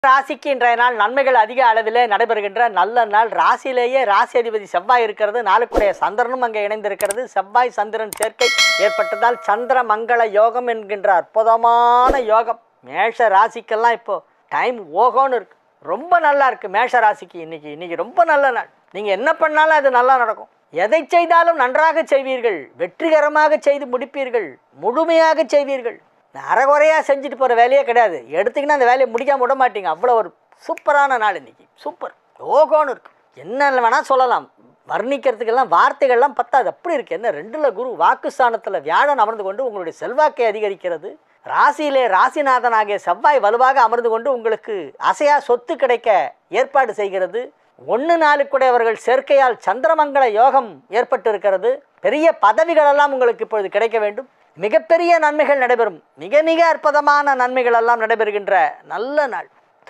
ராசிக்கு இன்றைய நாள் நன்மைகள் அதிக அளவிலே நடைபெறுகின்ற நல்ல நாள். ராசியிலேயே ராசி அதிபதி செவ்வாய் இருக்கிறது. நாளுக்குடைய சந்திரனும் அங்கே இணைந்திருக்கிறது. செவ்வாய் சந்திரன் சேர்க்கை ஏற்பட்டதால் சந்திர மங்கள யோகம் என்கின்ற அற்புதமான யோகம் மேஷ ராசிக்கெல்லாம் இப்போ டைம் ஓகோன்னு இருக்கு. ரொம்ப நல்லா இருக்குது மேஷ ராசிக்கு. இன்னைக்கு ரொம்ப நல்ல நாள். நீங்கள் என்ன பண்ணாலும் அது நல்லா நடக்கும். எதை செய்தாலும் நன்றாக செய்வீர்கள். வெற்றிகரமாக செய்து முடிப்பீர்கள். முழுமையாக செய்வீர்கள். அரைகுறையாக செஞ்சுட்டு போகிற வேலையே கிடையாது. எடுத்திங்கன்னா அந்த வேலையை முடிக்காமல் விட மாட்டீங்க. அவ்வளோ ஒரு சூப்பரான நாள் இன்றைக்கி. சூப்பர் ஓகோன்னு இருக்குது. என்ன வேணால் சொல்லலாம். வர்ணிக்கிறதுக்கெல்லாம் வார்த்தைகள்லாம் பத்தாது. அப்படி இருக்குது. என்ன 2ல் குரு வாக்குஸ்தானத்தில் வியாழன் அமர்ந்து கொண்டு உங்களுடைய செல்வாக்கை அதிகரிக்கிறது. ராசியிலே ராசிநாதனாகிய செவ்வாய் வலுவாக அமர்ந்து கொண்டு உங்களுக்கு அசையா சொத்து கிடைக்க ஏற்பாடு செய்கிறது. 1-4 சேர்க்கையால் சந்திரமங்கல யோகம் ஏற்பட்டிருக்கிறது. பெரிய பதவிகளெல்லாம் உங்களுக்கு இப்பொழுது கிடைக்க வேண்டும். மிகப்பெரிய நன்மைகள் நடைபெறும். மிக மிக அற்புதமான நன்மைகள் எல்லாம் நடைபெறுகின்ற நல்ல நாள்.